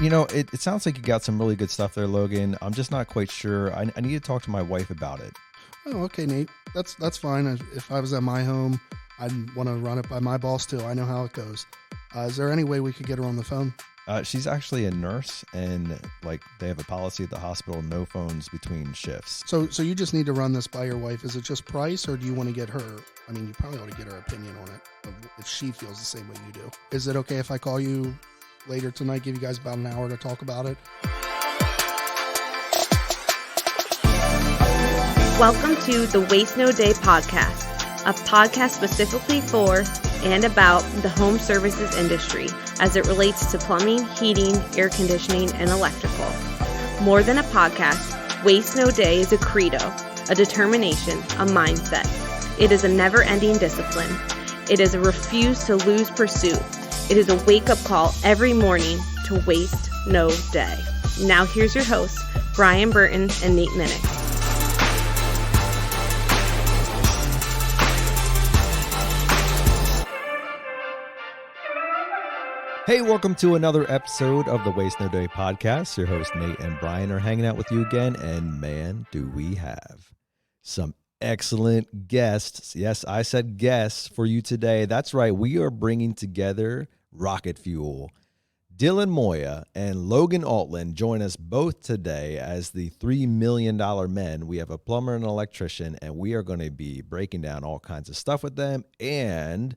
It sounds like you got some really good stuff there, Logan. I'm just not quite sure. I need to talk to my wife about it. Oh, okay, Nate. That's fine. If I was at my home, I'd want to run it by my boss too. I know how it goes. Is there any way we could get her on the phone? She's actually a nurse, and they have a policy at the hospital: no phones between shifts. So you just need to run this by your wife. Is it just price, or do you want to get her? I mean, you probably ought to get her opinion on it if she feels the same way you do. Is it okay if I call you later tonight? Give you guys about an hour to talk about it. Welcome to the Waste No Day podcast, a podcast specifically for and about the home services industry as it relates to plumbing, heating, air conditioning, and electrical. More than a podcast, Waste No Day is a credo, a determination, a mindset. It is a never-ending discipline. It is a refuse to lose pursuit. It is a wake-up call every morning to waste no day. Now here's your hosts, Brian Burton and Nate Minnick. Hey, welcome to another episode of the Waste No Day podcast. Your hosts Nate and Brian are hanging out with you again, and man, do we have some excellent guests. Yes, I said guests for you today. That's right, we are bringing together rocket fuel. Dylan Moya and Logan Altland join us both today as the $3 million men. We have a plumber and an electrician, and we are going to be breaking down all kinds of stuff with them, and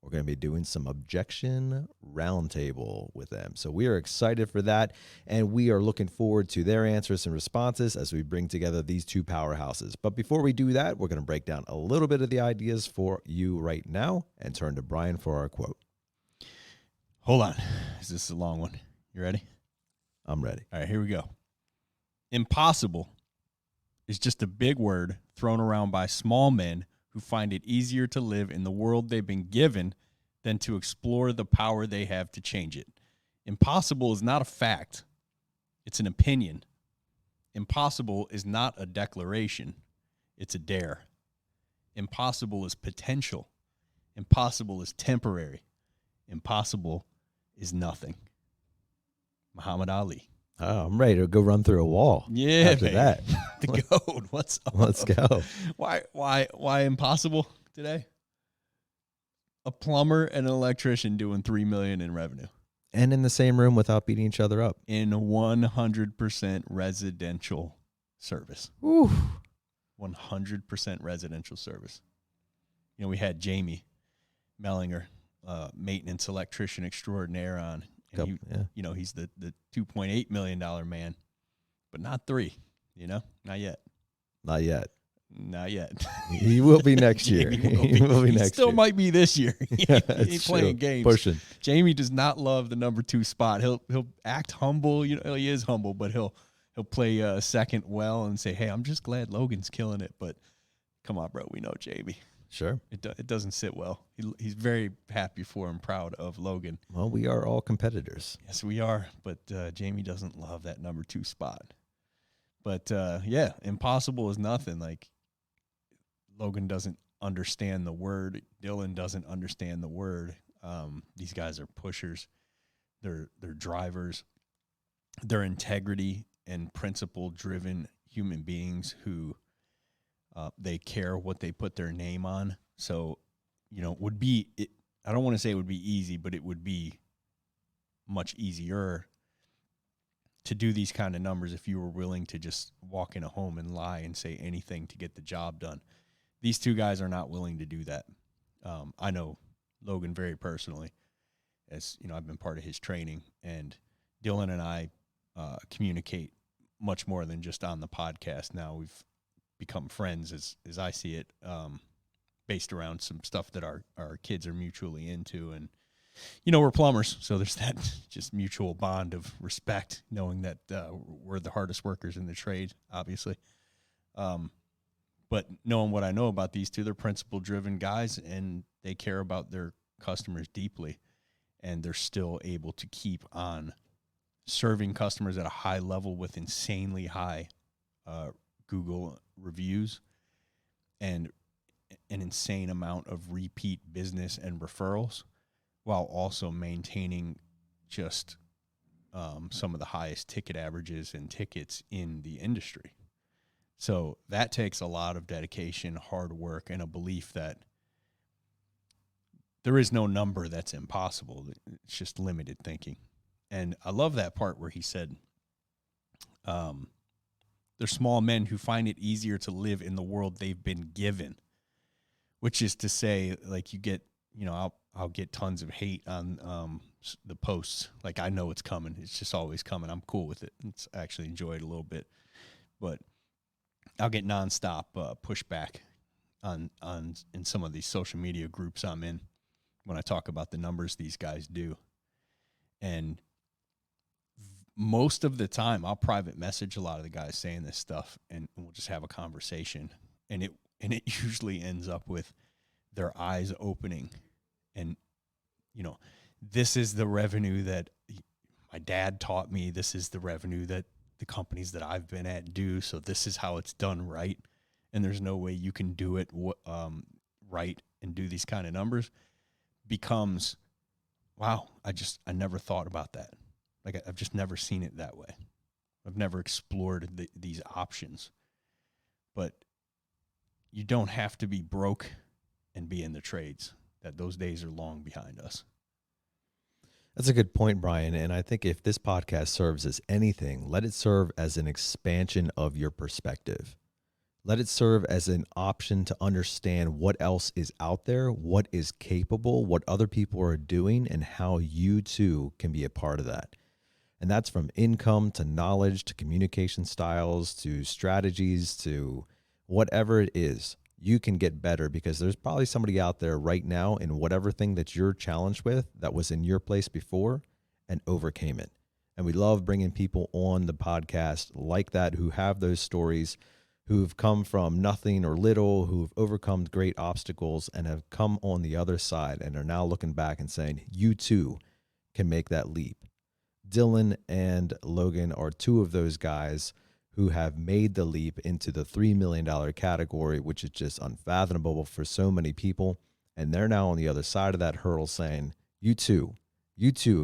we're going to be doing some objection roundtable with them. So we are excited for that, and we are looking forward to their answers and responses as we bring together these two powerhouses. But before we do that, we're going to break down a little bit of the ideas for you right now and turn to Brian for our quote. Hold on. Is this a long one? You ready? I'm ready. All right, here we go. Impossible is just a big word thrown around by small men who find it easier to live in the world they've been given than to explore the power they have to change it. Impossible is not a fact. It's an opinion. Impossible is not a declaration. It's a dare. Impossible is potential. Impossible is temporary. Impossible is nothing. Muhammad Ali. Oh, I'm ready to go run through a wall. Yeah, after baby. that. The goat. What's up? Let's go. Why impossible today? A plumber and an electrician doing $3 million in revenue. And in the same room without beating each other up. In 100% residential service. Woo. 100% residential service. You know, we had Jamie Mellinger, maintenance electrician extraordinaire on. And he's the $2.8 million man, but not $3, not yet. Not yet. Not yet. He will be next year. He will be next year. Still might be this year. He ain't playing games. Pushing. Jamie does not love the number 2 spot. He'll act humble. He is humble, but he'll play second well and say, "Hey, I'm just glad Logan's killing it." But come on, bro, we know Jamie. Sure. It doesn't sit well. He's very happy for and proud of Logan. Well, we are all competitors. Yes, we are. But Jamie doesn't love that number 2 spot. But impossible is nothing. Like, Logan doesn't understand the word. Dylan doesn't understand the word. These guys are pushers. They're drivers. They're integrity and principle-driven human beings who they care what they put their name on. So, I don't want to say it would be easy, but it would be much easier to do these kind of numbers if you were willing to just walk in a home and lie and say anything to get the job done. These two guys are not willing to do that. I know Logan very personally, as I've been part of his training, and Dylan and I communicate much more than just on the podcast. Now we've become friends as I see it, based around some stuff that our kids are mutually into. And, we're plumbers, so there's that just mutual bond of respect, knowing that we're the hardest workers in the trade, obviously. But knowing what I know about these two, they're principle-driven guys, and they care about their customers deeply, and they're still able to keep on serving customers at a high level with insanely high Google reviews and an insane amount of repeat business and referrals, while also maintaining just some of the highest ticket averages and tickets in the industry. So that takes a lot of dedication, hard work, and a belief that there is no number that's impossible. It's just limited thinking. And I love that part where he said, they're small men who find it easier to live in the world they've been given, which is to say, like, you get, I'll get tons of hate on the posts. Like, I know it's coming. It's just always coming. I'm cool with it. I actually enjoy it a little bit. But I'll get nonstop pushback on in some of these social media groups I'm in when I talk about the numbers these guys do. And most of the time, I'll private message a lot of the guys saying this stuff, and we'll just have a conversation. And it usually ends up with their eyes opening. And, this is the revenue that my dad taught me. This is the revenue that the companies that I've been at do. So this is how it's done right. And there's no way you can do it right and do these kind of numbers. Becomes, wow, I never thought about that. Like, I've just never seen it that way. I've never explored these options. But you don't have to be broke and be in the trades. That those days are long behind us. That's a good point, Brian. And I think if this podcast serves as anything, let it serve as an expansion of your perspective. Let it serve as an option to understand what else is out there, what is capable, what other people are doing, and how you too can be a part of that. And that's from income to knowledge to communication styles to strategies to whatever it is. You can get better because there's probably somebody out there right now in whatever thing that you're challenged with that was in your place before and overcame it. And we love bringing people on the podcast like that who have those stories, who've come from nothing or little, who've overcome great obstacles and have come on the other side and are now looking back and saying, you too can make that leap. Dylan and Logan are two of those guys who have made the leap into the $3 million category, which is just unfathomable for so many people. And they're now on the other side of that hurdle saying, you too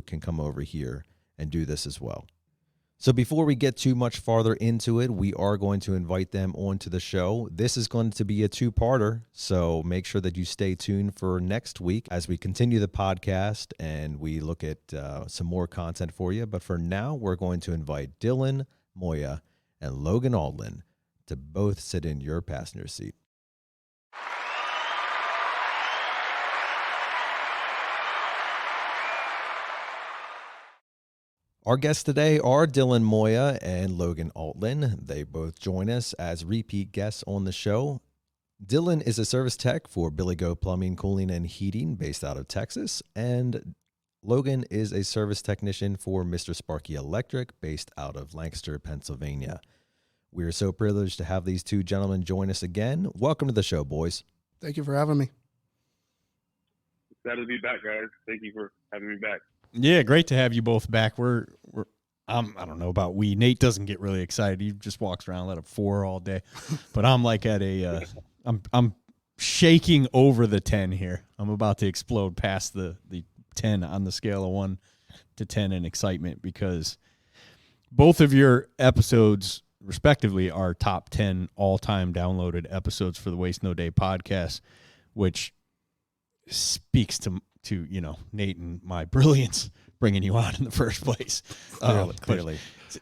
can come over here and do this as well. So before we get too much farther into it, we are going to invite them onto the show. This is going to be a two-parter, so make sure that you stay tuned for next week as we continue the podcast and we look at some more content for you. But for now, we're going to invite Dylan, Moya, and Logan Altland to both sit in your passenger seat. Our guests today are Dylan Moya and Logan Altland. They both join us as repeat guests on the show. Dylan is a service tech for BillyGo Plumbing, Cooling, and Heating based out of Texas. And Logan is a service technician for Mister Sparky Electric based out of Lancaster, Pennsylvania. We are so privileged to have these two gentlemen join us again. Welcome to the show, boys. Thank you for having me. Excited to be back, guys. Thank you for having me back. Yeah, great to have you both back. I don't know about we. Nate doesn't get really excited. He just walks around let up 4 all day. But I'm like at a I'm shaking over the 10 here. I'm about to explode past the 10 on the scale of 1 to 10 in excitement because both of your episodes respectively are top 10 all-time downloaded episodes for the Waste No Day podcast, which speaks to Nate and my brilliance bringing you on in the first place. Clearly.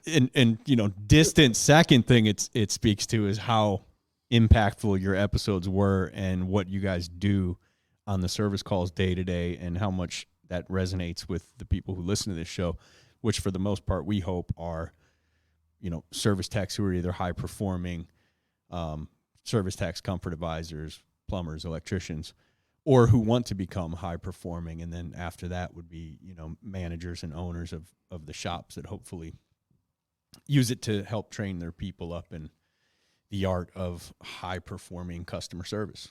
And distant second thing it speaks to is how impactful your episodes were and what you guys do on the service calls day to day and how much that resonates with the people who listen to this show, which for the most part we hope are service techs who are either high performing service techs, comfort advisors, plumbers, electricians, or who want to become high performing. And then after that would be, managers and owners of the shops that hopefully use it to help train their people up in the art of high performing customer service.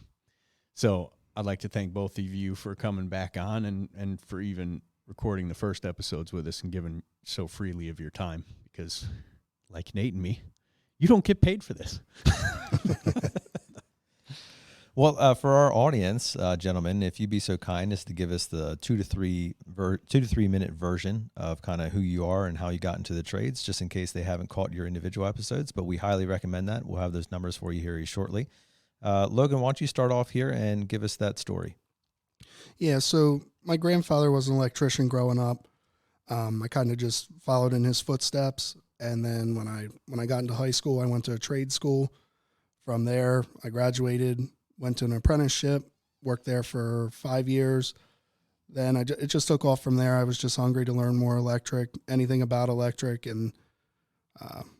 So I'd like to thank both of you for coming back on and for even recording the first episodes with us and giving so freely of your time because like Nate and me, you don't get paid for this. Well, for our audience, gentlemen, if you'd be so kind as to give us the 2 to 3 minute version of kind of who you are and how you got into the trades, just in case they haven't caught your individual episodes, but we highly recommend that. We'll have those numbers for you here shortly. Logan, why don't you start off here and give us that story? Yeah, so my grandfather was an electrician growing up. I kind of just followed in his footsteps. And then when I got into high school, I went to a trade school. From there, I graduated, went to an apprenticeship, worked there for 5 years. Then it just took off from there. I was just hungry to learn more anything about electric. And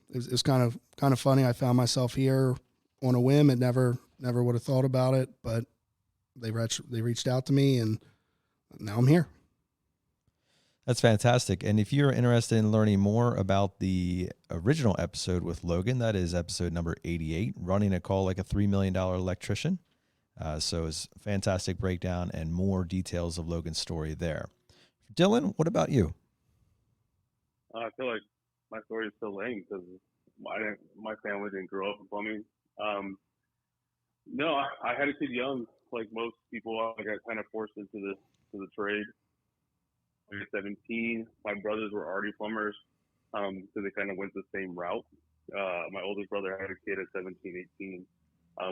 it was kind of funny. I found myself here on a whim. It never would have thought about it, but they reached out to me, and now I'm here. That's fantastic. And if you're interested in learning more about the original episode with Logan, that is episode number 88, running a call like a $3 million electrician. So it's a fantastic breakdown and more details of Logan's story there. Dylan, what about you? I feel like my story is still lame because my family didn't grow up in plumbing. No, I had a kid young, like most people. I got kind of forced into the trade. At 17, my brothers were already plumbers, so they kind of went the same route. My oldest brother had a kid at 17, 18.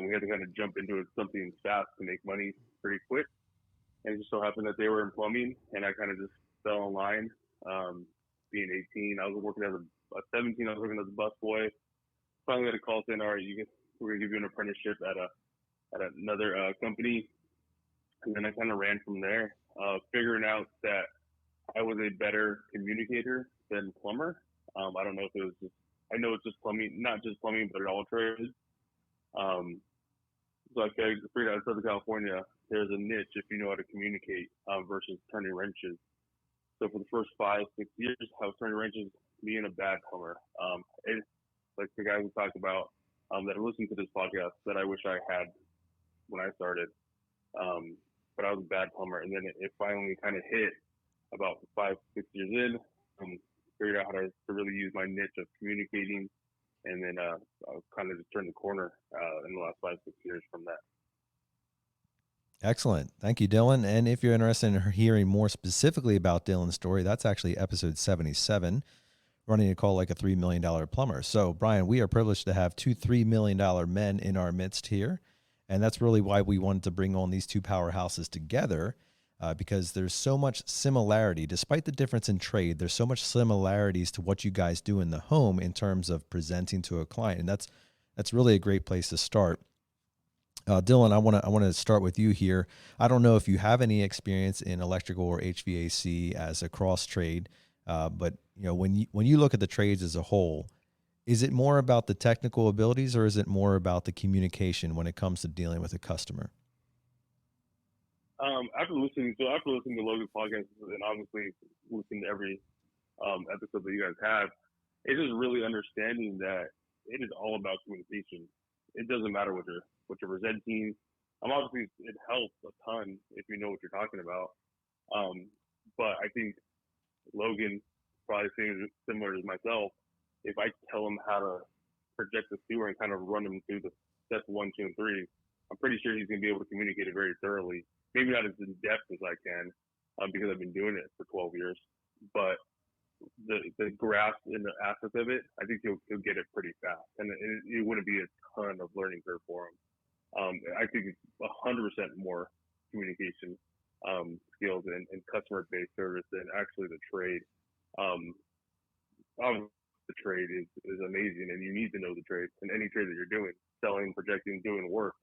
We had to kind of jump into something fast to make money pretty quick. And it just so happened that they were in plumbing, and I kind of just fell in line. Being 18, I was working at 17, I was working as a busboy. Finally got a call saying, all right, we're going to give you an apprenticeship at another company. And then I kind of ran from there, figuring out that I was a better communicator than plumber. I don't know if it was I know it's just plumbing, not just plumbing, but all trades. So I figured out in Southern California, there's a niche if you know how to communicate versus turning wrenches. So for the first 5-6 years, I was turning wrenches, being a bad plumber. Like the guy who talked about that listened to this podcast that I wish I had when I started. But I was a bad plumber, and then it finally kind of hit about 5-6 years in. Figured out how to really use my niche of communicating, and then I kind of just turned the corner in the last 5-6 years from that. Excellent. Thank you, Dylan. And if you're interested in hearing more specifically about Dylan's story, that's actually episode 77, running a call like a $3 million plumber. So, Brian, we are privileged to have two $3 million men in our midst here. And that's really why we wanted to bring on these two powerhouses together, because there's so much similarity. Despite the difference in trade, there's so much similarities to what you guys do in the home in terms of presenting to a client. And that's really a great place to start. Dylan, I want to start with you here. I don't know if you have any experience in electrical or HVAC as a cross trade, but when you look at the trades as a whole, is it more about the technical abilities or is it more about the communication when it comes to dealing with a customer? After listening to Logan's podcast and obviously listening to every episode that you guys have, it's just really understanding that it is all about communication. It doesn't matter what you're presenting. Obviously, it helps a ton if you know what you're talking about. But I think Logan probably saying similar to myself. If I tell him how to project the sewer and kind of run him through the steps 1, 2, and 3, I'm pretty sure he's going to be able to communicate it very thoroughly. Maybe not as in depth as I can, because I've been doing it for 12 years. But the grasp and the aspect of it, I think he'll get it pretty fast, and it wouldn't be a ton of learning curve for him. I think it's 100% more communication skills and customer-based service than actually the trade. Obviously, the trade is amazing, and you need to know the trade in any trade that you're doing, selling, projecting, doing work.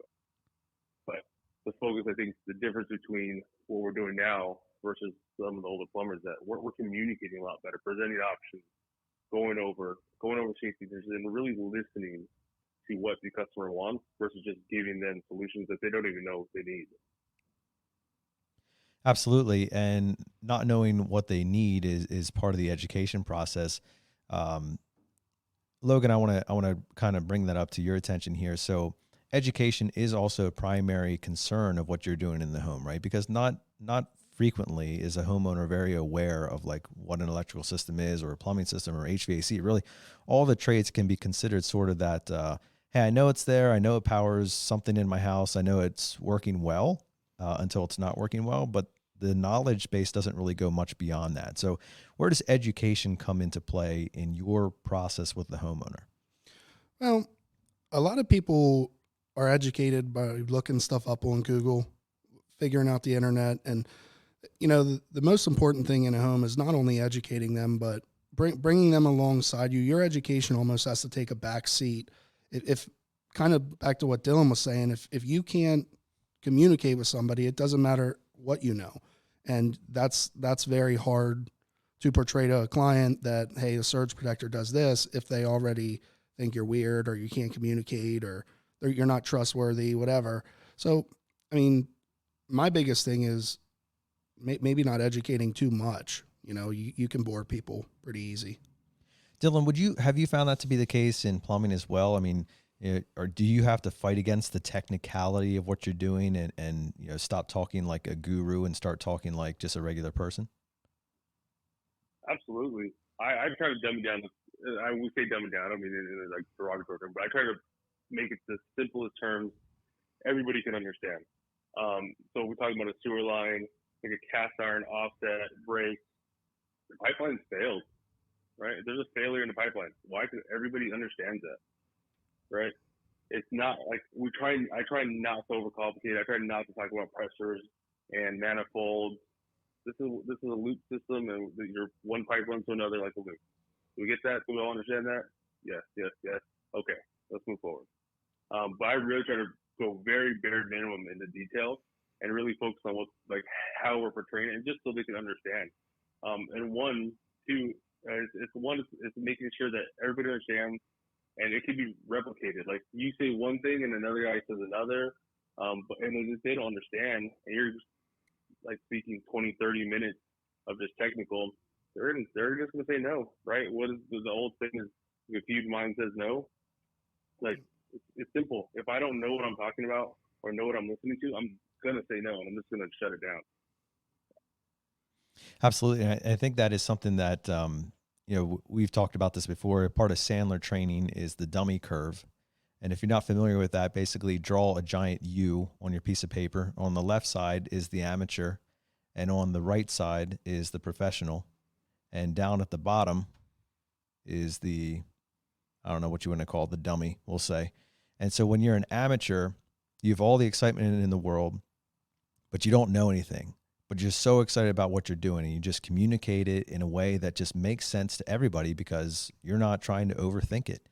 But the focus, I think, the difference between what we're doing now versus some of the older plumbers, that we're communicating a lot better, presenting options, going over safety features, and really listening to what the customer wants versus just giving them solutions that they don't even know they need. Absolutely. And not knowing what they need is part of the education process. Logan, I want to kind of bring that up to your attention here. So education is also a primary concern of what you're doing in the home, right? Because not frequently is a homeowner very aware of like what an electrical system is or a plumbing system or HVAC. Really, all the trades can be considered sort of that, hey, I know it's there. I know it powers something in my house. I know it's working well until it's not working well, but the knowledge base doesn't really go much beyond that. So where does education come into play in your process with the homeowner? Well, a lot of people are educated by looking stuff up on Google, figuring out the internet. And, you know, the most important thing in a home is not only educating them, but bringing them alongside you. Your education almost has to take a back seat. If kind of back to what Dylan was saying, if you can't communicate with somebody, it doesn't matter what you know. And that's very hard to portray to a client that, hey, the surge protector does this, if they already think you're weird or you can't communicate or you're not trustworthy, whatever. So, I mean, my biggest thing is maybe not educating too much. You know, you can bore people pretty easy. Dylan, have you found that to be the case in plumbing as well? I mean, or do you have to fight against the technicality of what you're doing and you know, stop talking like a guru and start talking like just a regular person? Absolutely. I try to dumb it down. I would say dumb it down. I don't mean it in like derogatory term, but I try to make it the simplest terms everybody can understand. So we're talking about a sewer line, like a cast iron offset break. The pipeline's failed, right? There's a failure in the pipeline. Why? Because everybody understands that, right? It's not like I try not to overcomplicate. I try not to talk about pressures and manifolds. This is a loop system, and your one pipe runs to another like a loop. Do we get that? Do we all understand that? Yes. Okay, let's move forward. But I really try to go very bare minimum in the details and really focus on how we're portraying it, and just so they can understand. And it's making sure that everybody understands, and it can be replicated. Like you say one thing and another guy says another, but if they don't understand, and you're just like speaking 20, 30 minutes of just technical, they're just gonna say no, right? What is the old thing is, if a huge mind says no, like it's simple. If I don't know what I'm talking about or know what I'm listening to, I'm gonna say no, and I'm just gonna shut it down. Absolutely. And I think that is something that, you know, we've talked about this before. Part of Sandler training is the dummy curve. And if you're not familiar with that, basically draw a giant U on your piece of paper. On the left side is the amateur, and on the right side is the professional. And down at the bottom is I don't know what you want to call it, the dummy, we'll say. And so when you're an amateur, you have all the excitement in the world, but you don't know anything. But you're so excited about what you're doing, and you just communicate it in a way that just makes sense to everybody because you're not trying to overthink it,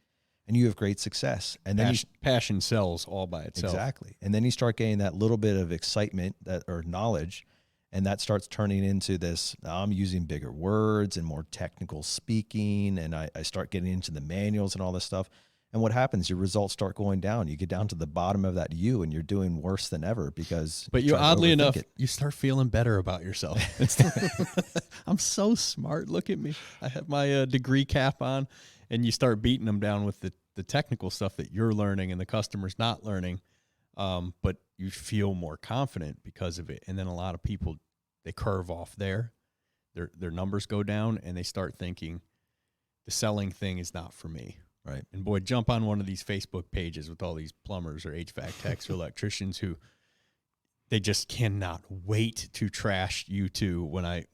and you have great success. And then passion sells all by itself. Exactly. And then you start getting that little bit of excitement or knowledge, and that starts turning into this, I'm using bigger words and more technical speaking, and I start getting into the manuals and all this stuff. And what happens? Your results start going down. You get down to the bottom of that U, and you're doing worse than ever because. But you, oddly enough, you start feeling better about yourself. I'm so smart. Look at me. I have my degree cap on, and you start beating them down with the technical stuff that you're learning and the customer's not learning. But you feel more confident because of it. And then a lot of people, they curve off there. Their numbers go down, and they start thinking the selling thing is not for me. Right. And boy, jump on one of these Facebook pages with all these plumbers or HVAC techs or electricians who they just cannot wait to trash you two when I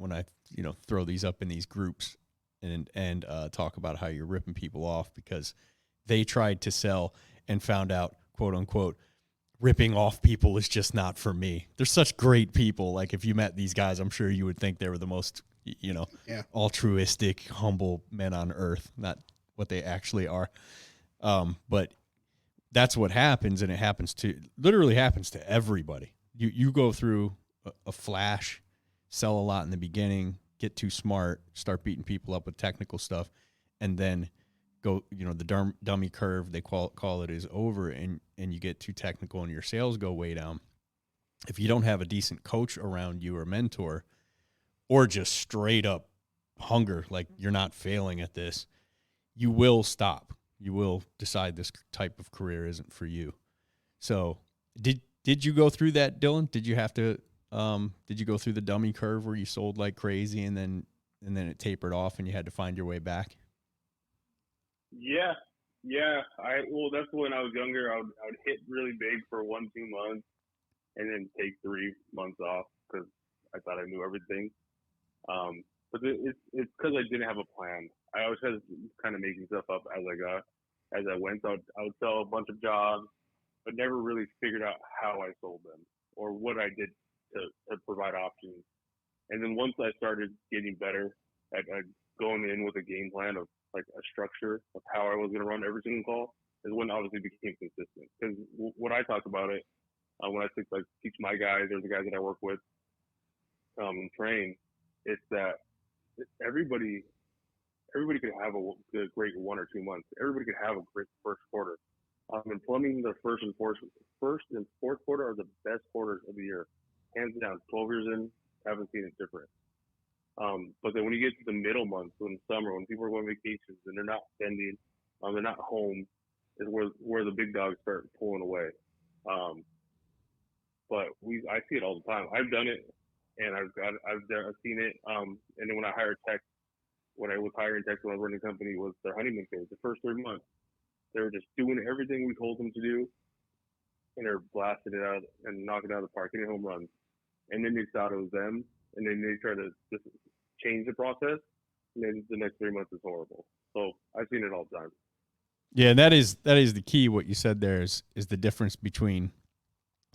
throw these up in these groups and talk about how you're ripping people off because they tried to sell and found out, quote unquote, ripping off people is just not for me. They're such great people. Like if you met these guys, I'm sure you would think they were the most, altruistic, humble men on earth, not what they actually are. But that's what happens, and it literally happens to everybody. You go through a flash, sell a lot in the beginning, get too smart, start beating people up with technical stuff, and then go, the dummy curve, they call it, is over, and you get too technical and your sales go way down. If you don't have a decent coach around you or mentor, or just straight up hunger, like you're not failing at this, you will stop. You will decide this type of career isn't for you. So did you go through that, Dylan? Did you have to, did you go through the dummy curve where you sold like crazy and then it tapered off and you had to find your way back? Yeah. Yeah, well, that's when I was younger. I would hit really big for 1-2 months, and then take 3 months off because I thought I knew everything. But it's because I didn't have a plan. I always had kind of making stuff up as I went. So I would sell a bunch of jobs, but never really figured out how I sold them or what I did to provide options. And then once I started getting better at going in with a game plan of like a structure of how I was going to run every single call, is when obviously became consistent. Because what I talk about it when I teach my guys or the guys that I work with and train, it's that everybody could have a great 1 or 2 months. Everybody could have a great first quarter. In plumbing, the first and fourth quarter are the best quarters of the year, hands down. 12 years in, haven't seen it different. But then when you get to the middle months, in summer, when people are going on vacations and they're not spending, they're not home, is where the big dogs start pulling away. But I see it all the time. I've done it, and I've seen it. And then when I was hiring techs when I was running a company, was their honeymoon phase. The first 3 months, they were just doing everything we told them to do, and they're blasting it out and knocking it out of the park, hitting home runs. And then they thought it was them, and then they try to just change the process, and then the next 3 months is horrible. So I've seen it all the time. Yeah, that is the key. What you said there is the difference between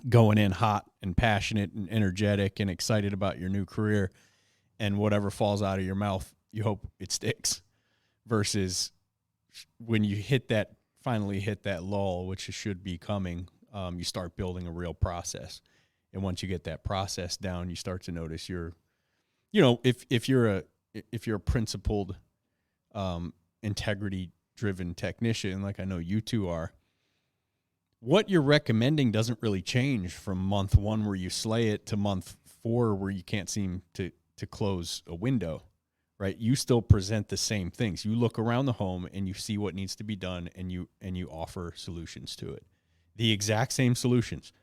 going in hot and passionate and energetic and excited about your new career, and whatever falls out of your mouth, you hope it sticks, versus when you finally hit that lull, which should be coming, you start building a real process. And once you get that process down, you start to notice if you're a principled, integrity-driven technician, like I know you two are, what you're recommending doesn't really change from month 1 where you slay it to month 4 where you can't seem to close a window, right? You still present the same things. You look around the home and you see what needs to be done, and you offer solutions to it. The exact same solutions.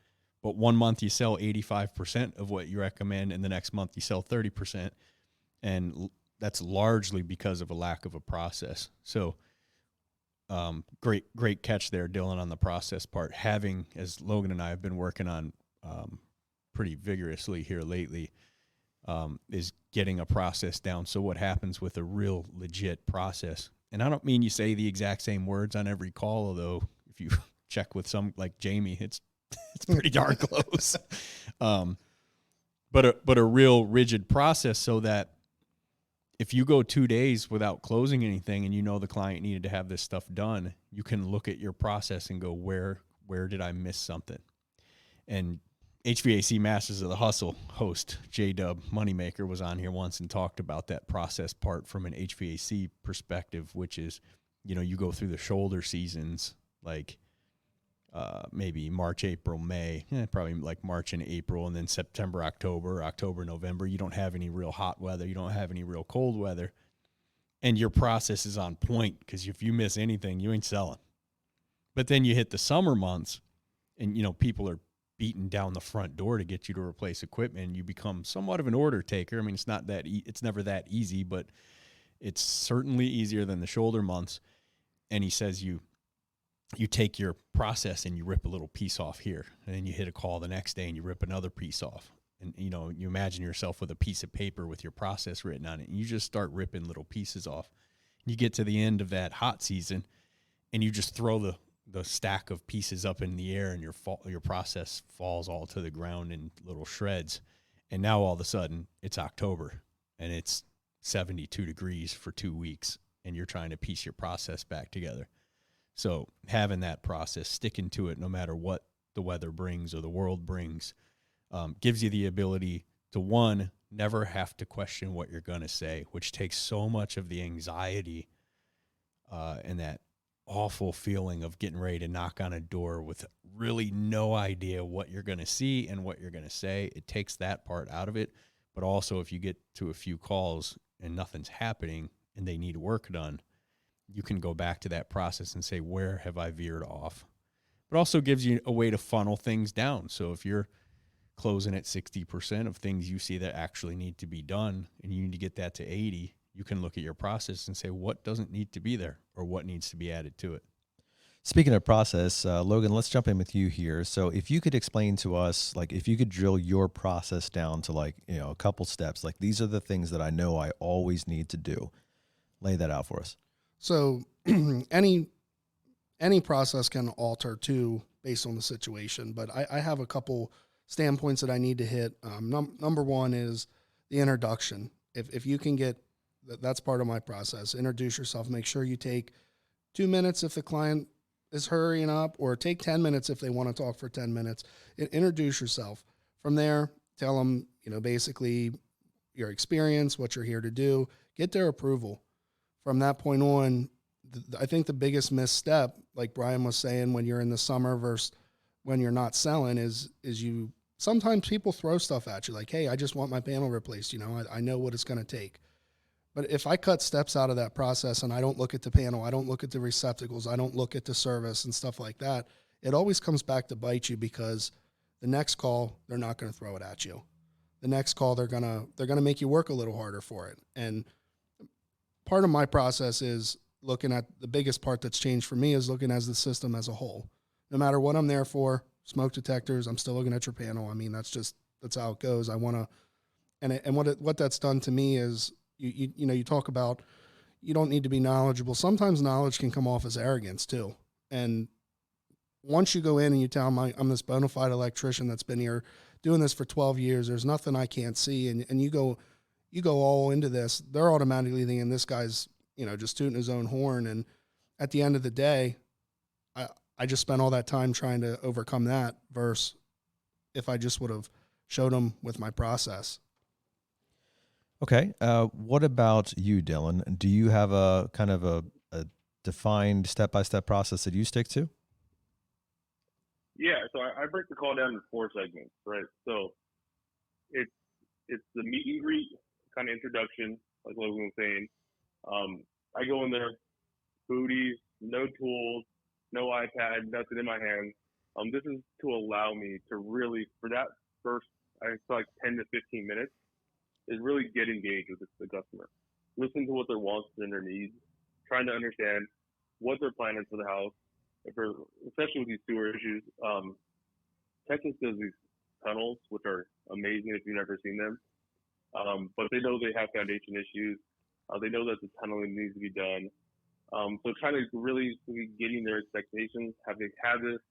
But 1 month you sell 85% of what you recommend, and the next month you sell 30%. And that's largely because of a lack of a process. So great catch there, Dylan, on the process part. Having, as Logan and I have been working on pretty vigorously here lately, is getting a process down. So what happens with a real legit process? And I don't mean you say the exact same words on every call, although if you check with some like Jamie, it's pretty darn close. But a real rigid process, so that if you go 2 days without closing anything and you know the client needed to have this stuff done, you can look at your process and go, where did I miss something? And HVAC Masters of the Hustle host J-Dub Moneymaker was on here once and talked about that process part from an HVAC perspective, which is, you go through the shoulder seasons, like maybe March, April, May, probably like March and April, and then September, October, November. You don't have any real hot weather. You don't have any real cold weather. And your process is on point, because if you miss anything, you ain't selling. But then you hit the summer months and, people are beating down the front door to get you to replace equipment, and you become somewhat of an order taker. I mean, it's not that it's never that easy, but it's certainly easier than the shoulder months. And he says you take your process and you rip a little piece off here, and then you hit a call the next day and you rip another piece off. And, you imagine yourself with a piece of paper with your process written on it, and you just start ripping little pieces off. You get to the end of that hot season and you just throw the stack of pieces up in the air, and your process falls all to the ground in little shreds. And now all of a sudden it's October and it's 72 degrees for 2 weeks, and you're trying to piece your process back together. So having that process, sticking to it no matter what the weather brings or the world brings, gives you the ability to, one, never have to question what you're going to say, which takes so much of the anxiety and that awful feeling of getting ready to knock on a door with really no idea what you're going to see and what you're going to say. It takes that part out of it. But also, if you get to a few calls and nothing's happening and they need work done, you can go back to that process and say, where have I veered off? But also gives you a way to funnel things down. So if you're closing at 60% of things you see that actually need to be done, and you need to get that to 80, you can look at your process and say, what doesn't need to be there, or what needs to be added to it. Speaking of process, Logan, let's jump in with you here. So if you could explain to us, like if you could drill your process down to like, a couple steps, like these are the things that I know I always need to do. Lay that out for us. So any process can alter too based on the situation, but I have a couple standpoints that I need to hit. Number one is the introduction. If you can get, that's part of my process. Introduce yourself. Make sure you take 2 minutes if the client is hurrying up, or take 10 minutes if they want to talk for 10 minutes. Introduce yourself. From there, tell them, basically your experience, what you're here to do. Get their approval. From that point on, I think the biggest misstep, like Brian was saying, when you're in the summer versus when you're not selling, is you sometimes people throw stuff at you like, hey, I just want my panel replaced. I know what it's going to take. But if I cut steps out of that process and I don't look at the panel, I don't look at the receptacles, I don't look at the service and stuff like that, it always comes back to bite you, because the next call, they're not going to throw it at you. The next call, they're going to make you work a little harder for it. And part of my process is looking at the biggest part that's changed for me is looking at the system as a whole. No matter what I'm there for, smoke detectors, I'm still looking at your panel. I mean, that's how it goes. I want to, and what that's done to me is, you talk about you don't need to be knowledgeable. Sometimes knowledge can come off as arrogance too. And once you go in and you tell them I'm this bona fide electrician that's been here doing this for 12 years, there's nothing I can't see. And you go all into this, they're automatically thinking this guy's, just tooting his own horn. And at the end of the day, I just spent all that time trying to overcome that versus if I just would have showed them with my process. Okay. What about you, Dylan? Do you have a kind of a defined step-by-step process that you stick to? Yeah, so I break the call down into 4 segments, right? So it's the meet and greet kind of introduction, like Logan was saying. I go in there, booties, no tools, no iPad, nothing in my hand. This is to allow me to really, for that first, I feel like 10 to 15 minutes, is really get engaged with the customer. Listen to what their wants and their needs, trying to understand what their plan is for the house, especially with these sewer issues. Texas does these tunnels, which are amazing if you've never seen them. But they know they have foundation issues. They know that the tunneling needs to be done. So trying to really be getting their expectations. Have they had this?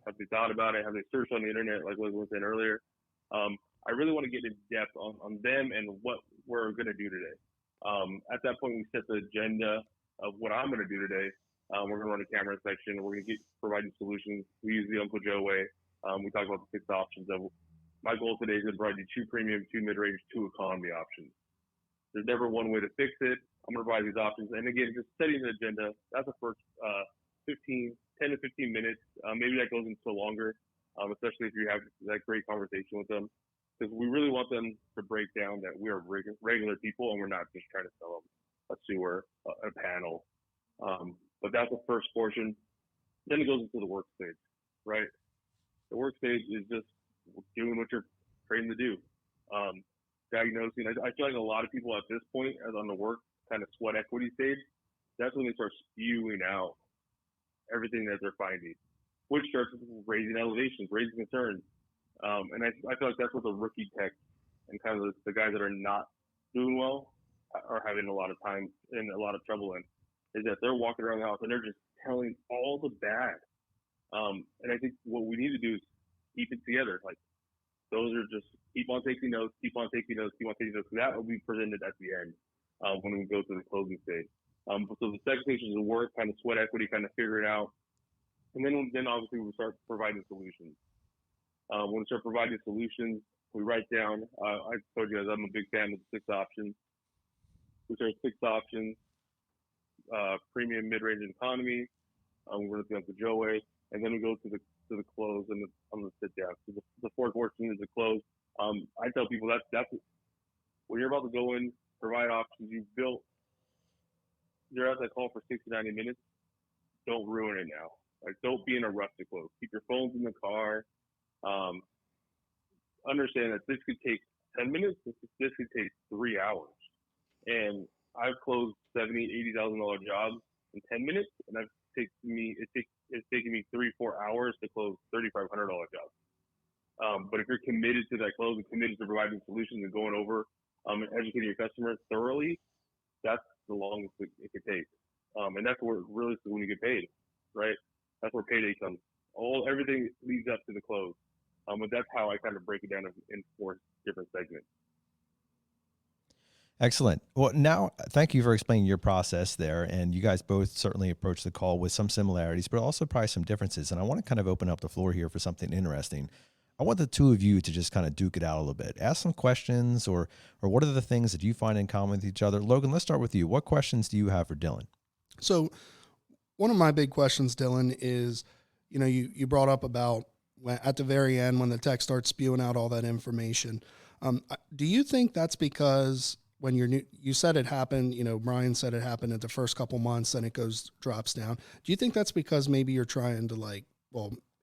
Have they thought about it? Have they searched on the internet, like Logan was saying earlier? I really want to get in depth on them and what we're going to do today. At that point, we set the agenda of what I'm going to do today. We're going to run a camera section. We're going to provide solutions. We use the Uncle Joe way. We talk about the 6 options. My goal today is to provide you 2 premium, 2 mid-range, 2 economy options. There's never one way to fix it. I'm going to provide these options. And again, just setting the agenda, that's the first 10 to 15 minutes. Maybe that goes into longer, especially if you have that great conversation with them. Because we really want them to break down that we are regular people and we're not just trying to sell them a sewer, a panel. But that's the first portion. Then it goes into the work stage, right? The work stage is just doing what you're trained to do. Diagnosing. I feel like a lot of people at this point, as on the work kind of sweat equity stage, that's when they start spewing out everything that they're finding, which starts raising elevations, raising concerns. And I feel like that's what the rookie tech and kind of the guys that are not doing well are having a lot of time and a lot of trouble in, is that they're walking around the house and they're just telling all the bad. And I think what we need to do is keep it together. Like, those are just keep on taking notes, keep on taking notes, keep on taking notes. That will be presented at the end when we go to the closing stage. So the second stage is the work, kind of sweat equity, kind of figure it out. And then obviously we start providing solutions. When we start providing solutions, we write down, I told you guys I'm a big fan of the 6 options. We start 6 options, premium, mid-range, and economy. We're going to the Joe way. And then we go to the close and I'm going to sit down. So the 4th portion is the close. I tell people that's when you're about to go in, provide options you've built. You're at that call for 60, 90 minutes. Don't ruin it now. Like, don't be in a rush to close. Keep your phones in the car. Understand that this could take 10 minutes. This could take 3 hours. And I've closed $70,000, $80,000 jobs in 10 minutes, and it's taking me 3-4 hours to close $3,500 jobs. But if you're committed to that close and committed to providing solutions and going over and educating your customer thoroughly, that's the longest it could take. And that's where really when you get paid, right? That's where payday comes. Everything leads up to the close. But that's how I kind of break it down in 4 different segments. Excellent. Well, now, thank you for explaining your process there. And you guys both certainly approach the call with some similarities, but also probably some differences. And I want to kind of open up the floor here for something interesting. I want the two of you to just kind of duke it out a little bit. Ask some questions, or what are the things that you find in common with each other? Logan, let's start with you. What questions do you have for Dylan? So one of my big questions, Dylan, is, you brought up about at the very end when the tech starts spewing out all that information. Do you think that's because when you said it happened, Brian said it happened at the first couple months, then it drops down. Do you think that's because maybe you're trying to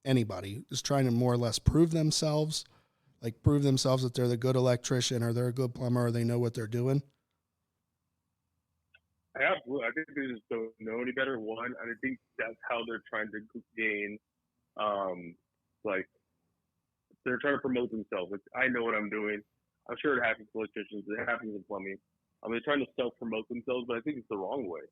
anybody is trying to more or less prove themselves that they're the good electrician or they're a good plumber or they know what they're doing? Absolutely. I think they just don't know any better. One, I think that's how they're trying to gain, they're trying to promote themselves. I know what I'm doing. I'm sure it happens to electricians. It happens in plumbing. They're trying to self-promote themselves, but I think it's the wrong way.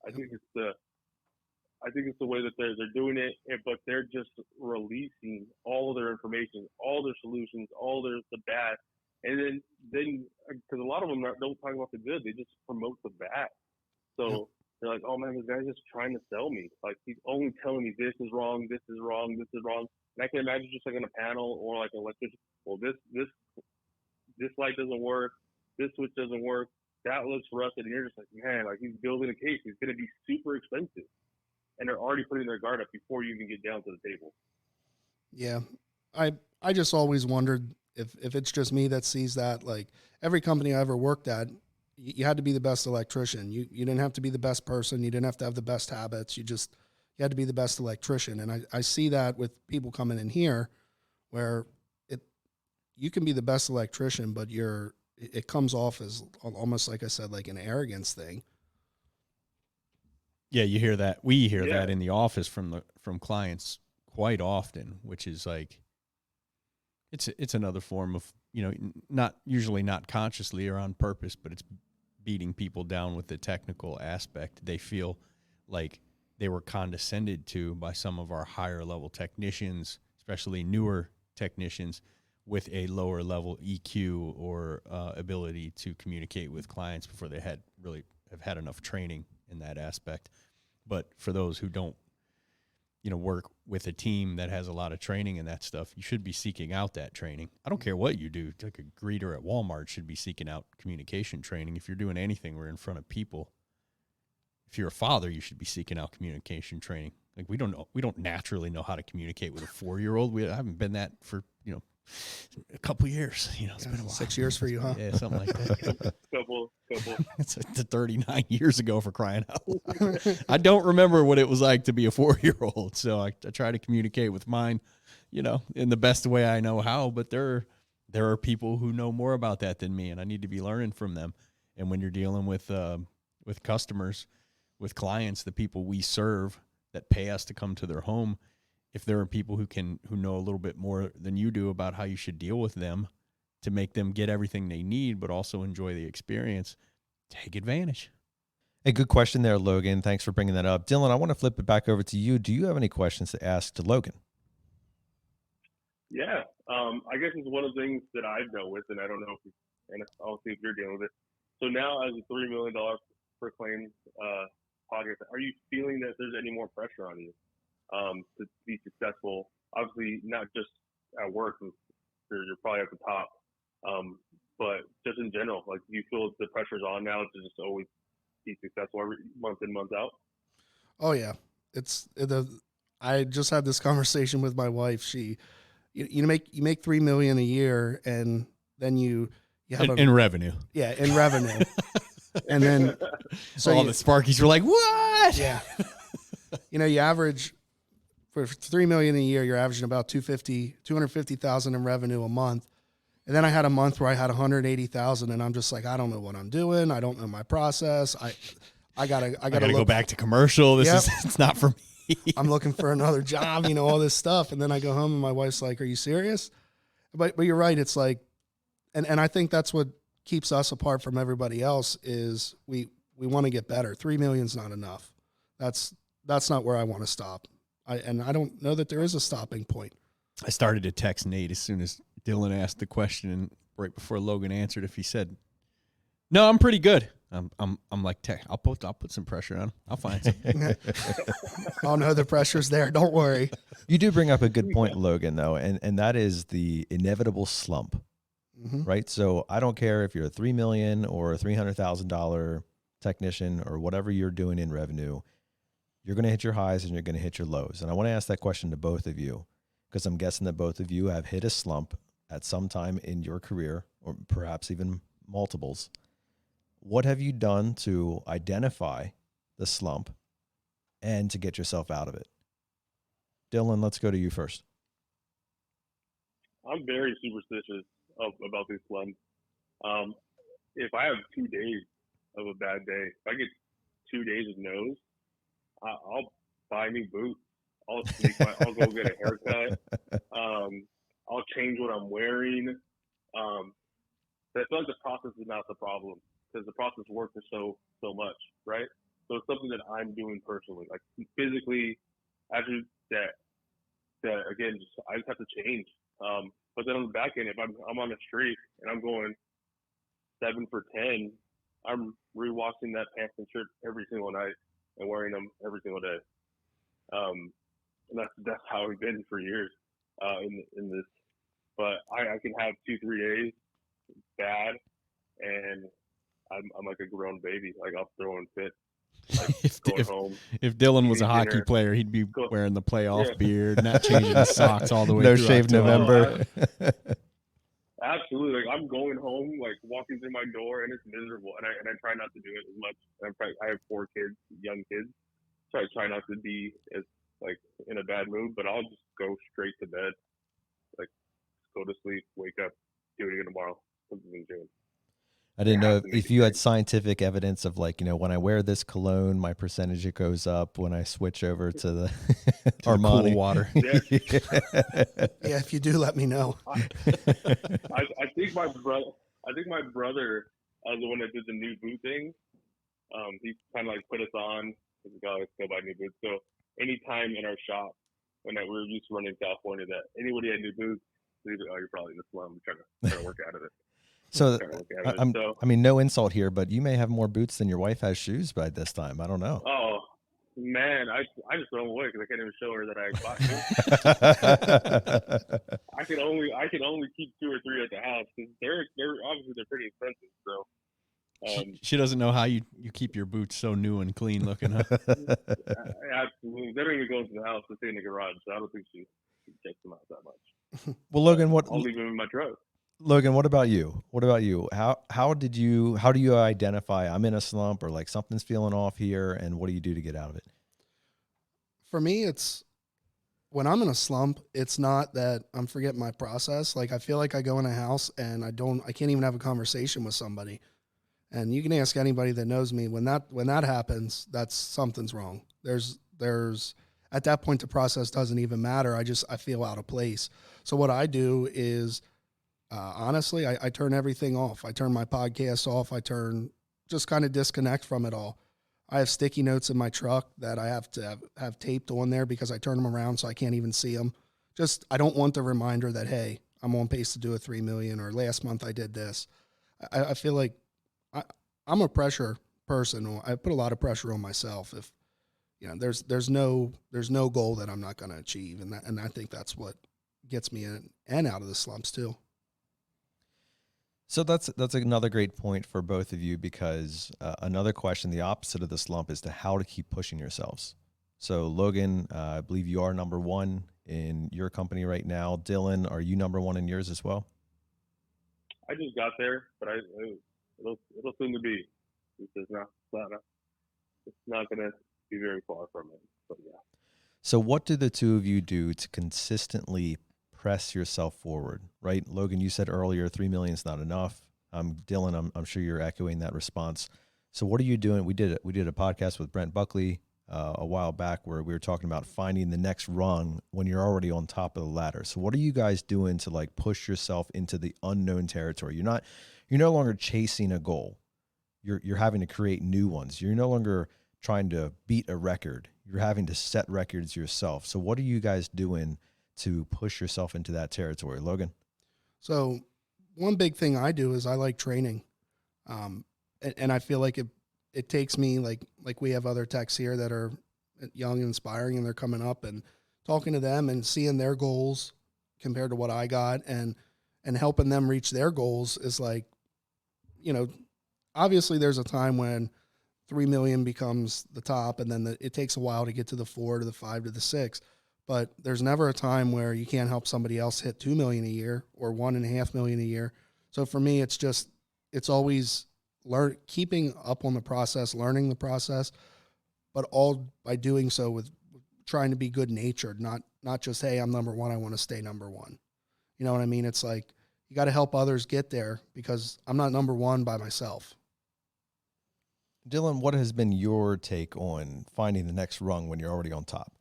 I think it's the way that they're doing it, but they're just releasing all of their information, all their solutions, all the bad, and then because a lot of them don't talk about the good, they just promote the bad. So they're like, oh man, this guy's just trying to sell me. Like he's only telling me this is wrong, this is wrong, this is wrong. And I can imagine just like on a panel or like an electrician, well, this light doesn't work, this switch doesn't work, that looks rusted, and you're just like, man, like he's building a case. He's going to be super expensive. And they're already putting their guard up before you even get down to the table. Yeah. I just always wondered if it's just me that sees that. Like every company I ever worked at, you had to be the best electrician. You didn't have to be the best person. You didn't have to have the best habits. You had to be the best electrician. And I see that with people coming in here where you can be the best electrician, but it comes off as almost, like I said, like an arrogance thing. Yeah, you hear that. We hear that in the office from clients quite often, which is like it's another form of, not usually not consciously or on purpose, but it's beating people down with the technical aspect. They feel like they were condescended to by some of our higher level technicians, especially newer technicians with a lower level EQ or ability to communicate with clients before they have had enough training in that aspect. But for those who don't, work with a team that has a lot of training and that stuff, you should be seeking out that training. I don't care what you do. Like a greeter at Walmart should be seeking out communication training. If you're doing anything, we're in front of people. If you're a father, you should be seeking out communication training. Like we don't naturally know how to communicate with a 4-year-old. I haven't been that for, a couple of years. It's been a while. 6 years for you, huh? Yeah, something like that. couple. It's 39 years ago, for crying out loud. I don't remember what it was like to be a 4-year-old, so I try to communicate with mine, in the best way I know how. But there are people who know more about that than me, and I need to be learning from them. And when you're dealing with customers, with clients, the people we serve that pay us to come to their home, if there are people who know a little bit more than you do about how you should deal with them to make them get everything they need, but also enjoy the experience, take advantage. A good question there, Logan. Thanks for bringing that up. Dylan, I want to flip it back over to you. Do you have any questions to ask to Logan? Yeah. I guess it's one of the things that I've dealt with, and I don't know and I'll see if you're dealing with it. So now as a $3 million per claim podcast, are you feeling that there's any more pressure on you to be successful? Obviously, not just at work, you're probably at the top, but just in general, like, do you feel the pressure's on now to just always be successful every month in, month out? Oh yeah, I just had this conversation with my wife. You make $3 million a year, and then you have in revenue. Yeah, in revenue. And then so all the Sparkies were like, what? Yeah. You average for $3 million a year, you're averaging about $250,000 in revenue a month. And then I had a month where I had $180,000, and I'm just like, I don't know what I'm doing. I don't know my process. I gotta go back to commercial. This Yep. is it's not for me. I'm looking for another job, all this stuff. And then I go home and my wife's like, are you serious? But you're right. It's like, and I think that's what keeps us apart from everybody else is we want to get better. 3 million's not enough. That's not where I want to stop. I don't know that there is a stopping point. I started to text Nate as soon as Dylan asked the question, and right before Logan answered, if he said, "No, I'm pretty good," I'm like, I'll put some pressure on him. I'll find some. Oh no, the pressure's there. Don't worry. You do bring up a good point, Logan, though, and that is the inevitable slump, right? So I don't care if you're a $3 million or a $300,000 technician or whatever you're doing in revenue, you're going to hit your highs and you're going to hit your lows. And I want to ask that question to both of you, because I'm guessing that both of you have hit a slump at some time in your career, or perhaps even multiples. What have you done to identify the slump and to get yourself out of it? Dylan, let's go to you first. I'm very superstitious about these slumps. If I have 2 days of a bad day, if I get 2 days of no's, I'll buy new boots. I'll go get a haircut. I'll change what I'm wearing. I feel like the process is not the problem, because the process works for so much, right? So it's something that I'm doing personally, like physically. After that again, I just have to change. But then on the back end, if I'm on a streak and I'm going 7 for 10, I'm rewashing that pants and shirt every single night and wearing them every single day. And that's how we've been for years in this. But I can have 2-3 days bad, and I'm like a grown baby. Like, I'll throw in fit. Like, if Dylan was a hockey player, he'd be wearing the playoff beard, not changing his socks all the way. No shave November. Absolutely. Like, I'm going home, like walking through my door, and it's miserable. And I try not to do it as much. I have 4 kids, young kids, so I try not to be as like in a bad mood. But I'll just go straight to bed, like go to sleep, wake up, do it again tomorrow. Something in June. I didn't know if you had scientific evidence of, like, when I wear this cologne, my percentage goes up when I switch over to the Armani cool water. Yeah, if you do, let me know. I think my brother was the one that did the new boot thing. He kind of like put us on. He's like, "Oh, let's go buy new boots." So anytime in our shop, when we were used to running in California, that anybody had new boots, they'd be like, "Oh, you're probably in the slum, trying to work out of it." So, I mean, no insult here, but you may have more boots than your wife has shoes by this time. I don't know. Oh, man, I just throw them away because I can't even show her that I bought shoes. I can only keep 2 or 3 at the house because they're obviously pretty expensive. So she doesn't know how you keep your boots so new and clean looking, huh? Absolutely, they don't even go into the house; they stay in the garage. So I don't think she checks them out that much. Well, Logan, I'll leave them in my truck. Logan, what about you? How do you identify I'm in a slump, or like something's feeling off here, and what do you do to get out of it? For me, it's when I'm in a slump, it's not that I'm forgetting my process. Like, I feel like I go in a house and I can't even have a conversation with somebody. And you can ask anybody that knows me, when that happens, that's something's wrong. There's at that point, the process doesn't even matter. I feel out of place. So what I do is, honestly, I turn everything off. I turn my podcast off. I just kind of disconnect from it all. I have sticky notes in my truck that I have to have taped on there because I turn them around so I can't even see them. I don't want the reminder that, hey, I'm on pace to do a 3 million, or last month I did this. I feel like I'm a pressure person. I put a lot of pressure on myself. If there's no goal that I'm not going to achieve, and I think that's what gets me in and out of the slumps too. So that's another great point for both of you, because another question, the opposite of the slump, is to how to keep pushing yourselves. So Logan, I believe you are number 1 in your company right now. Dylan, are you number 1 in yours as well? I just got there, but it'll soon to be. It's not going to be very far from it. But yeah. So what do the two of you do to consistently press yourself forward, right? Logan, you said earlier 3 million is not enough. Dylan, I'm sure you're echoing that response. So what are you doing? We did a podcast with Brent Buckley a while back where we were talking about finding the next rung when you're already on top of the ladder. So what are you guys doing to like push yourself into the unknown territory? You're no longer chasing a goal. You're having to create new ones. You're no longer trying to beat a record. You're having to set records yourself. So what are you guys doing to push yourself into that territory, Logan? So one big thing I do is I like training. And I feel like it takes me like we have other techs here that are young and inspiring, and they're coming up, and talking to them and seeing their goals compared to what I got, and helping them reach their goals is like, you know, obviously there's a time when 3 million becomes the top, and then it takes a while to get to the 4 to the 5 to the 6. But there's never a time where you can't help somebody else hit 2 million a year or 1.5 million a year. So for me, it's always keeping up on the process, learning the process, but all by doing so with trying to be good natured, not just, hey, I'm number one, I want to stay number one. You know what I mean? It's like, you got to help others get there, because I'm not number one by myself. Dylan, what has been your take on finding the next rung when you're already on top?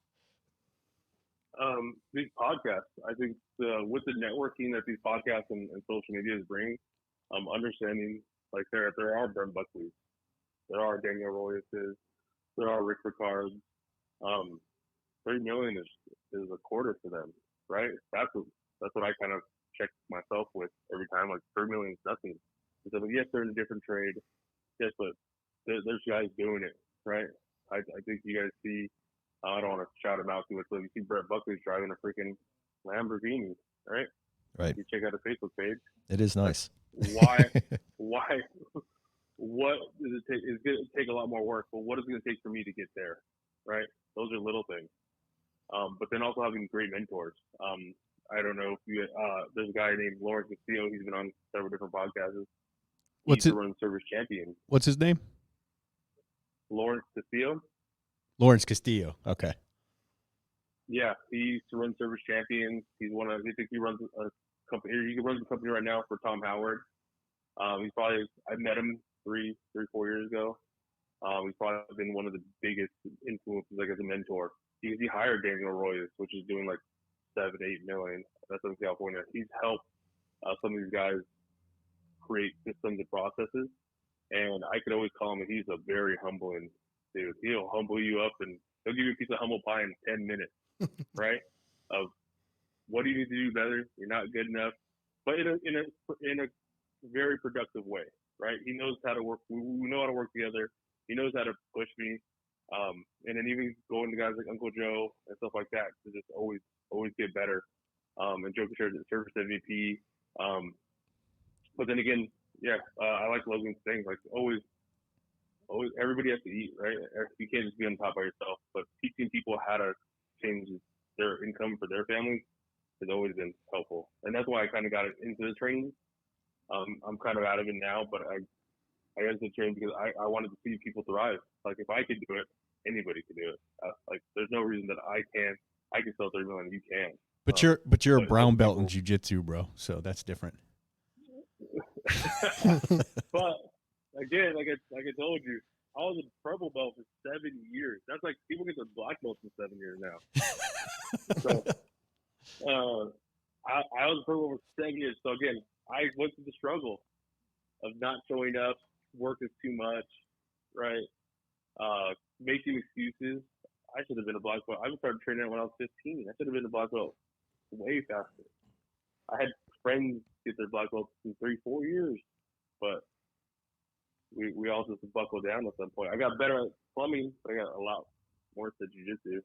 These podcasts, I think with the networking that these podcasts and social media bring, understanding, like there are Brent Buckleys, there are Daniel Royces, there are Rick Ricards. 3 million is a quarter for them, right? That's what I kind of check myself with every time. Like 3 million is nothing. So yes, they're in a different trade, yes, but there's guys doing it, right? I think you guys see. I don't want to shout him out too much, but you see Brent Buckley's driving a freaking Lamborghini, right? Right. You check out the Facebook page. It is nice. Why? What does it take? It's going to take a lot more work, but what is it going to take for me to get there, right? Those are little things. But then also having great mentors. I don't know if you, there's a guy named Lawrence Castillo. He's been on several different podcasts. He's a run service champion. What's his name? Lawrence Castillo. Lawrence Castillo. Okay. Yeah, he used to run service champions. He's one of. I think he runs a company. He runs a company right now for Tom Howard. He's probably. I met him 4 years ago. He's probably been one of the biggest influences, like as a mentor. He hired Daniel Royce, which is doing like 7-8 million. That's in California. He's helped some of these guys create systems and processes, and I could always call him. And he's a very humbling dude. He'll humble you up, and he'll give you a piece of humble pie in 10 minutes, right? Of what do you need to do better? You're not good enough, but in a very productive way, right? He knows how to work. We know how to work together. He knows how to push me, and then even going to guys like Uncle Joe and stuff like that to just always get better. And Joe Kushner, the service MVP. But then again, yeah, I like Logan's thing. Like always, everybody has to eat, right? You can't just be on top by yourself. But teaching people how to change their income for their families has always been helpful, and that's why I kind of got into the training. I'm kind of out of it now, but I got into the training because I wanted to see people thrive. Like if I could do it, anybody could do it. Like there's no reason that I can't. I can sell 30 million. You can. But you're a brown belt in jiu-jitsu, bro. So that's different. But again, like I told you, I was a purple belt for 7 years. That's like people get their black belts in 7 years now. So I was a purple belt for 7 years. So again, I went through the struggle of not showing up, work is too much, right? Making excuses. I should have been a black belt. I started training when I was 15. I should have been a black belt way faster. I had friends get their black belts in 3-4 years, but we all just buckled down at some point. I got better at plumbing, but I got a lot worse at jiu-jitsu.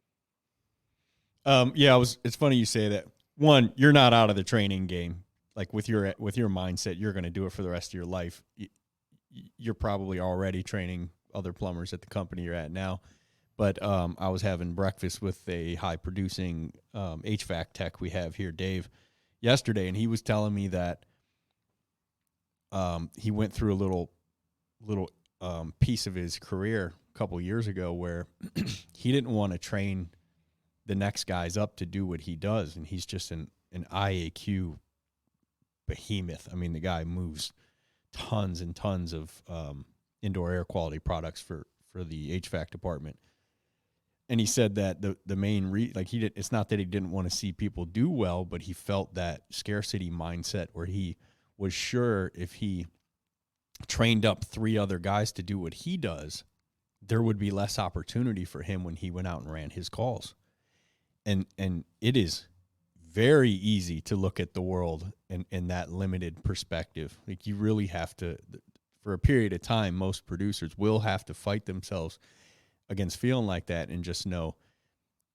Yeah, it's funny you say that. One, you're not out of the training game. Like with your mindset, you're going to do it for the rest of your life. You're probably already training other plumbers at the company you're at now. But I was having breakfast with a high-producing HVAC tech we have here, Dave, yesterday, and he was telling me that he went through a little piece of his career a couple years ago where he didn't want to train the next guys up to do what he does, and he's just an IAQ behemoth. I mean, the guy moves tons and tons of indoor air quality products for the HVAC department. And he said that the main it's not that he didn't want to see people do well, but he felt that scarcity mindset where he was sure if he trained up 3 other guys to do what he does, there would be less opportunity for him when he went out and ran his calls. And it is very easy to look at the world in that limited perspective. Like, you really have to, for a period of time, most producers will have to fight themselves against feeling like that and just know,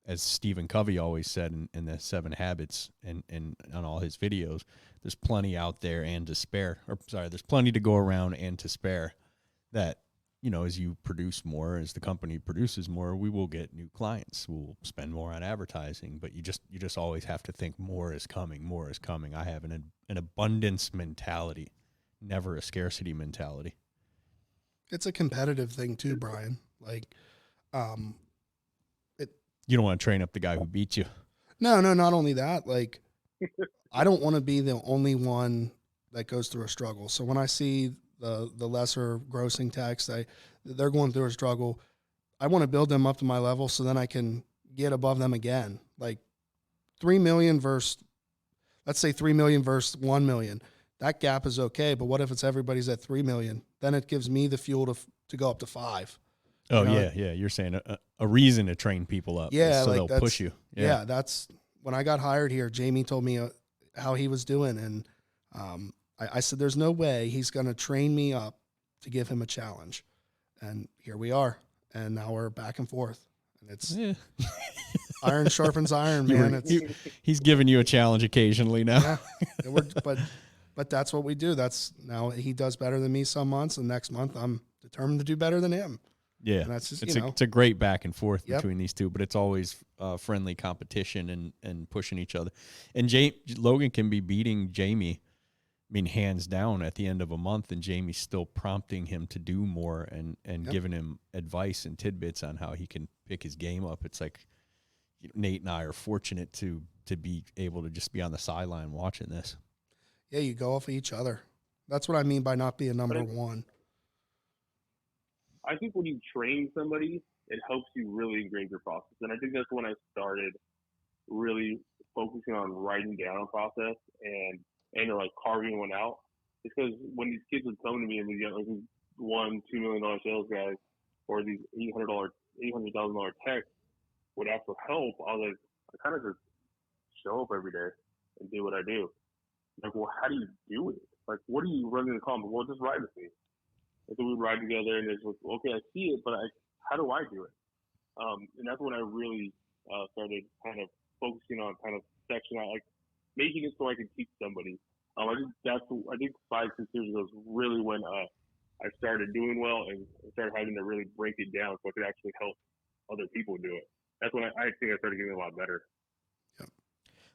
as Stephen Covey always said in the 7 Habits and on all his videos, there's plenty out there and to spare. There's plenty to go around and to spare. That, as you produce more, as the company produces more, we will get new clients. We'll spend more on advertising, but you just always have to think more is coming, more is coming. I have an abundance mentality, never a scarcity mentality. It's a competitive thing too, Brian. Like, you don't want to train up the guy who beat you. No, not only that, like, I don't want to be the only one that goes through a struggle. So when I see the lesser grossing techs, they're going through a struggle, I want to build them up to my level so then I can get above them again. Like 3 million versus, let's say 3 million versus 1 million. That gap is okay, but what if it's everybody's at 3 million? Then it gives me the fuel to go up to 5. Oh, yeah. You're saying a reason to train people up. Yeah, so like they'll push you. Yeah, that's when I got hired here. Jamie told me how he was doing, and I said, "There's no way he's going to train me up to give him a challenge." And here we are, and now we're back and forth, and it's iron sharpens iron, man. He's giving you a challenge occasionally now. Yeah, but that's what we do. That's now he does better than me some months, and next month I'm determined to do better than him. Yeah, and that's just, it's a great back and forth between these two, but it's always friendly competition and pushing each other. And Logan can be beating Jamie, I mean, hands down at the end of a month, and Jamie's still prompting him to do more and giving him advice and tidbits on how he can pick his game up. It's like Nate and I are fortunate to be able to just be on the sideline watching this. Yeah, you go off of each other. That's what I mean by not being number one. I think when you train somebody, it helps you really ingrain your process. And I think that's when I started really focusing on writing down a process and like carving one out. Because when these kids would come to me and these $1-2 million sales guys or these $800,000 techs would ask for help, I was like, I kind of just show up every day and do what I do. Like, well, how do you do it? Like, what do you run in the comments? Well, just write with me. And so we ride together, and it's like, okay, I see it, but how do I do it? And that's when I really started kind of focusing on kind of section out, like making it so I could teach somebody. I think 5-6 years ago is really when I started doing well and started having to really break it down so I could actually help other people do it. That's when I think I started getting a lot better.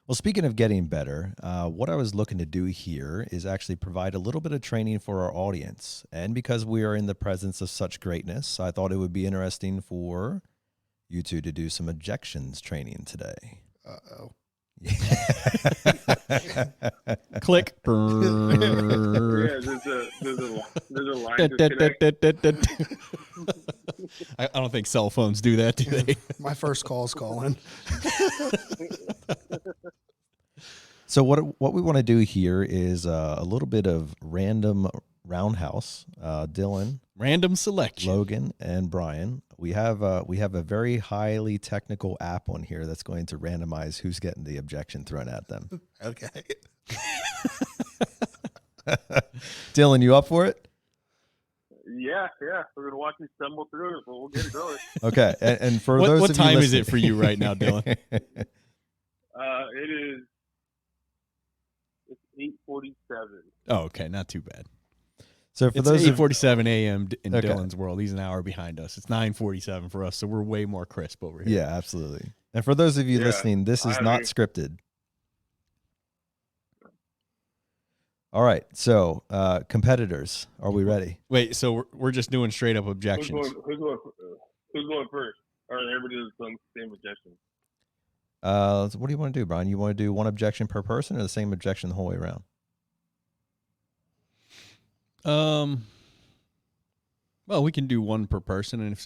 Well, speaking of getting better, what I was looking to do here is actually provide a little bit of training for our audience. And because we are in the presence of such greatness, I thought it would be interesting for you two to do some objections training today. Uh-oh. Click. Yeah, there's a line disconnect. I don't think cell phones do that, do they? My first call's calling. So what we want to do here is a little bit of random roundhouse. Dylan, random selection. Logan, and Brian. We have a very highly technical app on here that's going to randomize who's getting the objection thrown at them. Okay. Dylan, you up for it? Yeah. We're gonna watch you stumble through it, but we'll get it going. Okay. And for what those of time you is it for you right now, Dylan? It is. It's 8:47. Oh, okay, not too bad. So for It's those 8:47 a.m. in Okay. Dylan's world. He's an hour behind us. It's 9:47 for us, so we're way more crisp over here. Yeah, absolutely. And for those of you listening, this is not scripted. All right. So, competitors, are we ready? Wait, so we're just doing straight up objections. Who's going first? Or everybody does the same objection? So what do you want to do, Brian? You want to do one objection per person or the same objection the whole way around? Well, Well, we can do one per person, and if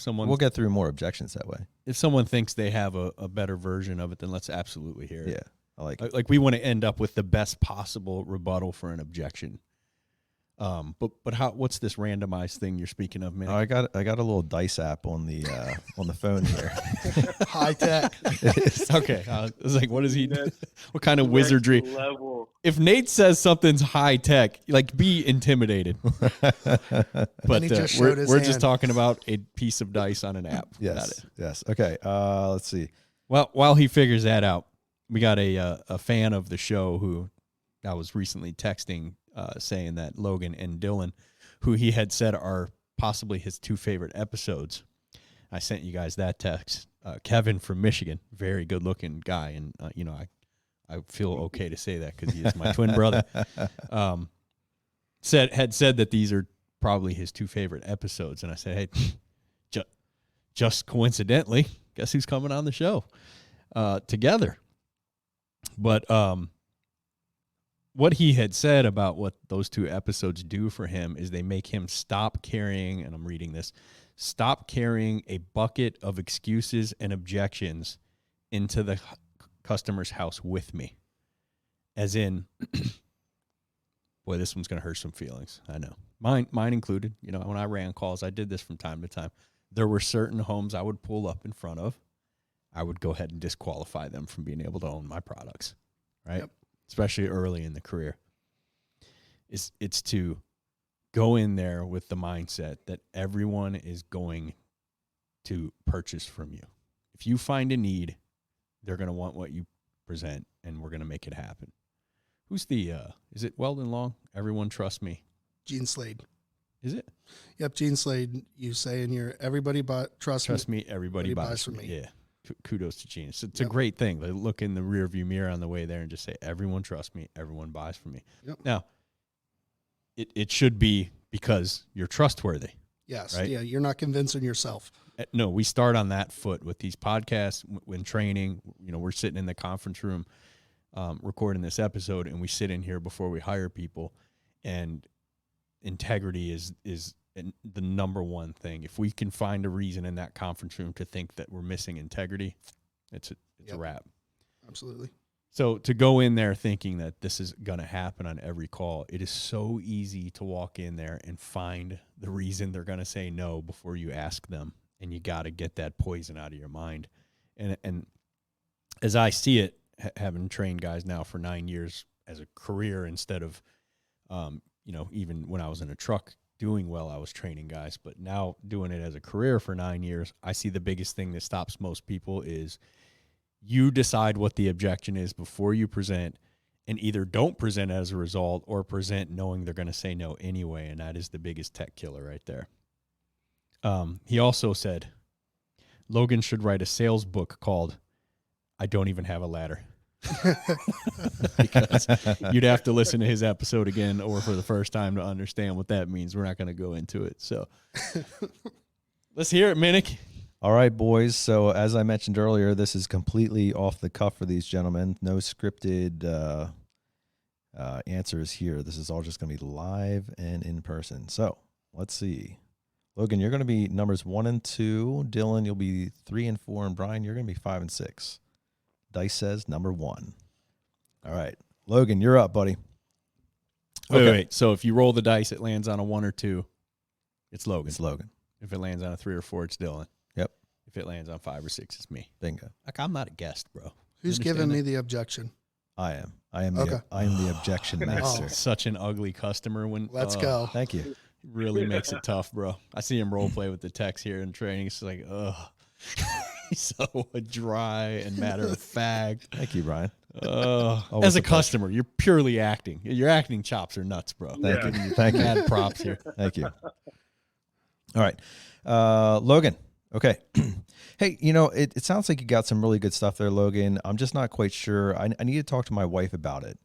someone We'll get through more objections that way. if someone thinks they have a better version of it, then let's absolutely hear it. Yeah, I like it. Like we want to end up with the best possible rebuttal for an objection. But what's this randomized thing you're speaking of, man? Oh, I got a little dice app on the phone here. High tech. Okay, I was like, what is he? What kind of wizardry? Next level. If Nate says something's high tech, like be intimidated. But he just we're showed his just hand. talking about a piece of dice on an app. Got it. Yes. Okay. Let's see. Well, while he figures that out, we got a fan of the show who I was recently texting saying that Logan and Dylan, who he had said are possibly his 2 favorite episodes. I sent you guys that text. Kevin from Michigan, very good looking guy. And, I feel okay to say that because he is my twin brother. Had said that these are probably his 2 favorite episodes. And I said, hey, just coincidentally, guess who's coming on the show together. But what he had said about what those 2 episodes do for him is they make him stop carrying, and I'm reading this, stop carrying a bucket of excuses and objections into the customer's house with me. As in, boy, this one's going to hurt some feelings. I know. Mine included. When I ran calls, I did this from time to time. There were certain homes I would pull up in front of. I would go ahead and disqualify them from being able to own my products, right? Yep. Especially early in the career. It's to go in there with the mindset that everyone is going to purchase from you. If you find a need, they're going to want what you present, and we're going to make it happen. Who's is it Weldon Long? Everyone trust me. Gene Slade. Is it? Yep, Gene Slade. You say in your everybody but trust me, everybody buys from me. Yeah. Kudos to Gene. It's a great thing. They look in the rearview mirror on the way there and just say, everyone trusts me, everyone buys from me. Yep. Now, it should be because you're trustworthy. Yes. Right? Yeah, you're not convincing yourself. No, we start on that foot with these podcasts, when training. We're sitting in the conference room recording this episode, and we sit in here before we hire people, and integrity is the number one thing. If we can find a reason in that conference room to think that we're missing integrity, it's a wrap. Absolutely. So to go in there thinking that this is going to happen on every call, it is so easy to walk in there and find the reason they're going to say no before you ask them. And you got to get that poison out of your mind. And as I see it, having trained guys now for 9 years as a career instead of, even when I was in a truck doing well, I was training guys. But now doing it as a career for 9 years, I see the biggest thing that stops most people is you decide what the objection is before you present, and either don't present as a result or present knowing they're going to say no anyway. And that is the biggest tech killer right there. He also said Logan should write a sales book called I Don't Even Have a Ladder. Because you'd have to listen to his episode again or for the first time to understand what that means. We're not going to go into it. So let's hear it, Minnick. All right, boys. So as I mentioned earlier, this is completely off the cuff for these gentlemen. No scripted answers here. This is all just going to be live and in person. So let's see. Logan, you're going to be numbers 1 and 2. Dylan, you'll be 3 and 4. And Brian, you're going to be 5 and 6. Dice says number 1. All right. Logan, you're up, buddy. Wait. So if you roll the dice, it lands on a 1 or 2. It's Logan. It's Logan. If it lands on a 3 or 4, it's Dylan. Yep. If it lands on 5 or 6, it's me. Bingo. Like, I'm not a guest, bro. Who's giving me the objection? I am. I am Okay. the objection master. Such an ugly customer when Let's go. Thank you. really makes it tough, bro. I see him role play with the techs here in training. It's like, ugh. He's so dry and matter of fact. Thank you, Brian. As a customer, you're purely acting. Your acting chops are nuts, bro. Thank you. Thank you. Mad props here. Thank you. All right. Logan. Okay. Hey, it sounds like you got some really good stuff there, Logan. I'm just not quite sure. I need to talk to my wife about it.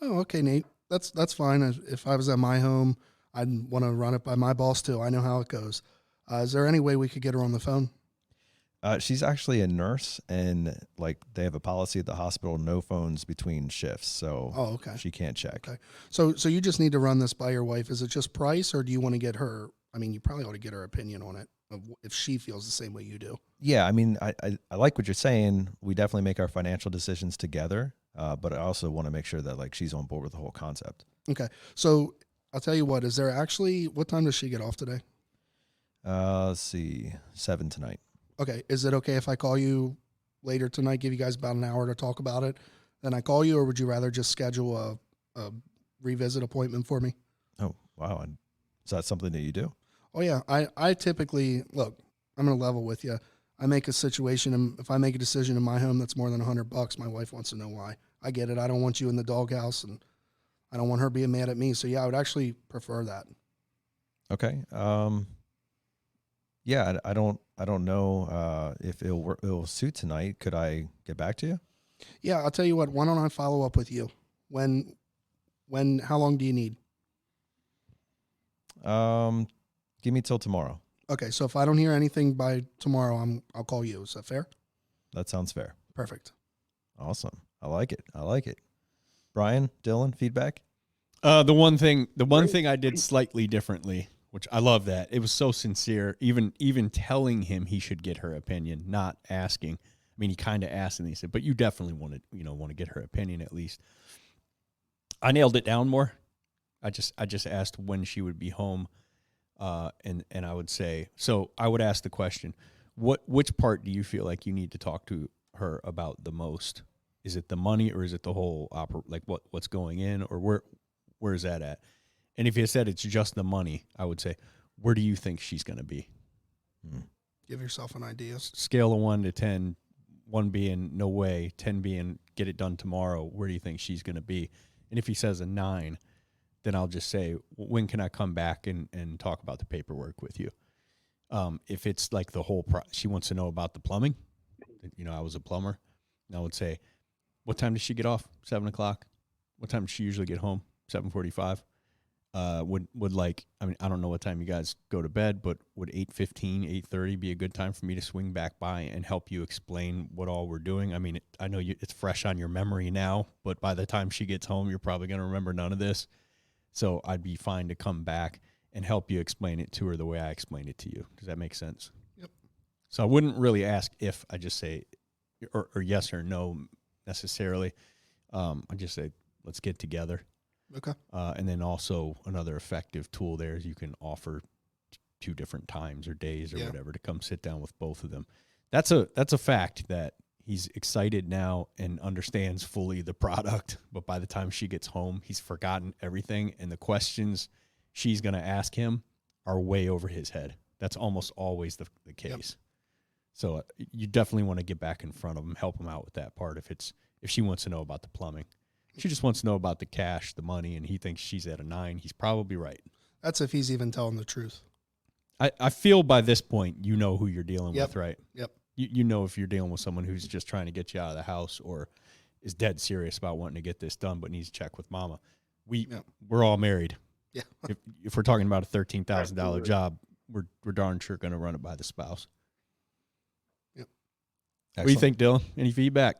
Oh, okay, Nate. That's fine. If I was at my home, I'd want to run it by my boss too. I know how it goes. Is there any way we could get her on the phone? She's actually a nurse, and like they have a policy at the hospital, no phones between shifts. So okay. She can't check. Okay. So you just need to run this by your wife. Is it just price, or do you want to get her? I mean, you probably ought to get her opinion on it, if she feels the same way you do. Yeah, I mean, I like what you're saying. We definitely make our financial decisions together, but I also want to make sure that like she's on board with the whole concept. Okay. So I'll tell you what. Is there actually, what time does she get off today? Let's see, 7 tonight. Okay. Is it okay if I call you later tonight, give you guys about an hour to talk about it? Then I call you, or would you rather just schedule a revisit appointment for me? Oh, wow. And is that something that you do? Oh yeah. I typically, look, I'm going to level with you. I make a situation, and if I make a decision in my home that's more than $100, my wife wants to know why. I get it. I don't want you in the doghouse, and I don't want her being mad at me. So yeah, I would actually prefer that. Okay. Yeah, I don't know if it'll suit tonight. Could I get back to you? Yeah, I'll tell you what. Why don't I follow up with you? How long do you need? Give me till tomorrow. Okay, so if I don't hear anything by tomorrow, I'll call you. Is that fair? That sounds fair. Perfect. Awesome. I like it. Brian, Dylan, feedback? The one thing I did slightly differently, which I love that. It was so sincere, even telling him he should get her opinion, not asking. I mean, he kind of asked and he said, but you definitely want to get her opinion at least. I nailed it down more. I just asked when she would be home. And I would say, so I would ask the question, which part do you feel like you need to talk to her about the most? Is it the money, or is it the whole like what's going in, or where is that at? And if you said it's just the money, I would say, where do you think she's going to be? Give yourself an idea. Scale of 1 to 10, 1 being no way, 10 being get it done tomorrow. Where do you think she's going to be? And if he says a 9, then I'll just say, when can I come back and talk about the paperwork with you? If it's like the whole she wants to know about the plumbing. I was a plumber. And I would say, what time does she get off? 7 o'clock. What time does she usually get home? 7:45. I don't know what time you guys go to bed, but would 8:15, 8:30 be a good time for me to swing back by and help you explain what all we're doing? I mean, I know it's fresh on your memory now, but by the time she gets home, you're probably going to remember none of this. So I'd be fine to come back and help you explain it to her the way I explained it to you. Does that make sense? Yep. So I wouldn't really ask if, I just say or yes or no necessarily. I just say, let's get together. Okay. And then also another effective tool there is you can offer 2 different times or days or whatever to come sit down with both of them. That's a fact that he's excited now and understands fully the product, but by the time she gets home, he's forgotten everything, and the questions she's going to ask him are way over his head. That's almost always the case. Yep. So you definitely want to get back in front of him, help him out with that part if she wants to know about the plumbing. She just wants to know about the cash, the money, and he thinks she's at a 9. He's probably right. That's if he's even telling the truth. I feel by this point you know who you're dealing with, right? Yep. You know if you're dealing with someone who's just trying to get you out of the house or is dead serious about wanting to get this done but needs to check with mama. We're all married. Yeah. If we're talking about a $13,000 job, we're darn sure going to run it by the spouse. Yep. What do you think, Dylan? Any feedback?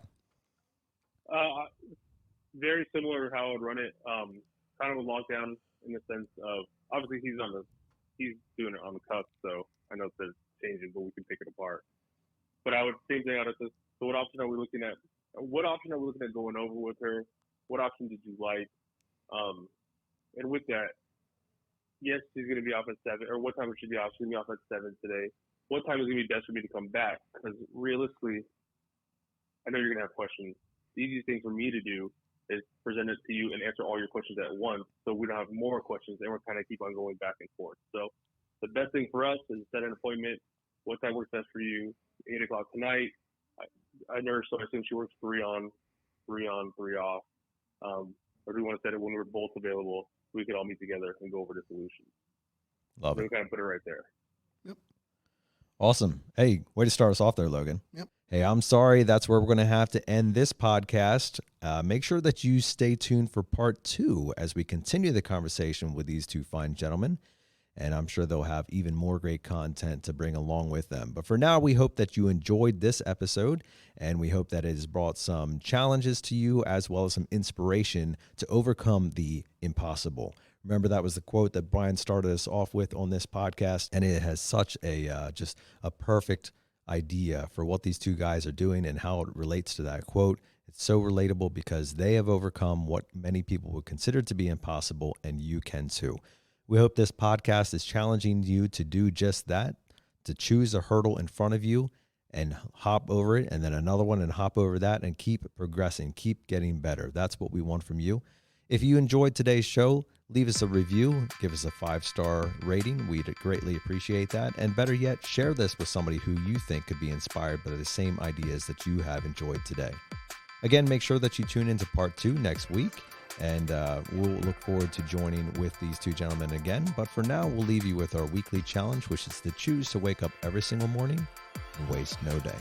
Very similar to how I would run it. Kind of a lockdown in the sense of obviously he's doing it on the cusp, so I know it's changing, but we can pick it apart. But I would same thing out of this. So what option are we looking at? What option are we looking at going over with her? What option did you like? And with that, yes, she's going to be off at 7. Or what time should she be off? She's going to be off at 7 today. What time is going to be best for me to come back? Because realistically, I know you're going to have questions. The easiest thing for me to do is present it to you and answer all your questions at once, so we don't have more questions and we're kind of keep on going back and forth. So the best thing for us is set an appointment. What time works best for you? 8 o'clock tonight. I nurse, so I assume she works 3 on, 3 off. Or do we want to set it when we're both available? We could all meet together and go over the solution. Love so it. We kind of put it right there. Yep. Awesome. Hey, way to start us off there, Logan. Yep. Hey, I'm sorry. That's where we're going to have to end this podcast. Make sure that you stay tuned for part 2 as we continue the conversation with these 2 fine gentlemen. and I'm sure they'll have even more great content to bring along with them. But for now, we hope that you enjoyed this episode, and we hope that it has brought some challenges to you as well as some inspiration to overcome the impossible. Remember, that was the quote that Brian started us off with on this podcast, and it has such a just a perfect idea for what these two guys are doing and how it relates to that quote. It's so relatable because they have overcome what many people would consider to be impossible, and you can too. We hope this podcast is challenging you to do just that, to choose a hurdle in front of you and hop over it, and then another one and hop over that, and keep progressing, keep getting better. That's what we want from you. If you enjoyed today's show, leave us a review, give us a 5-star rating. We'd greatly appreciate that. And better yet, share this with somebody who you think could be inspired by the same ideas that you have enjoyed today. Again, make sure that you tune into part 2 next week, and we'll look forward to joining with these two gentlemen again. But for now, we'll leave you with our weekly challenge, which is to choose to wake up every single morning and waste no day.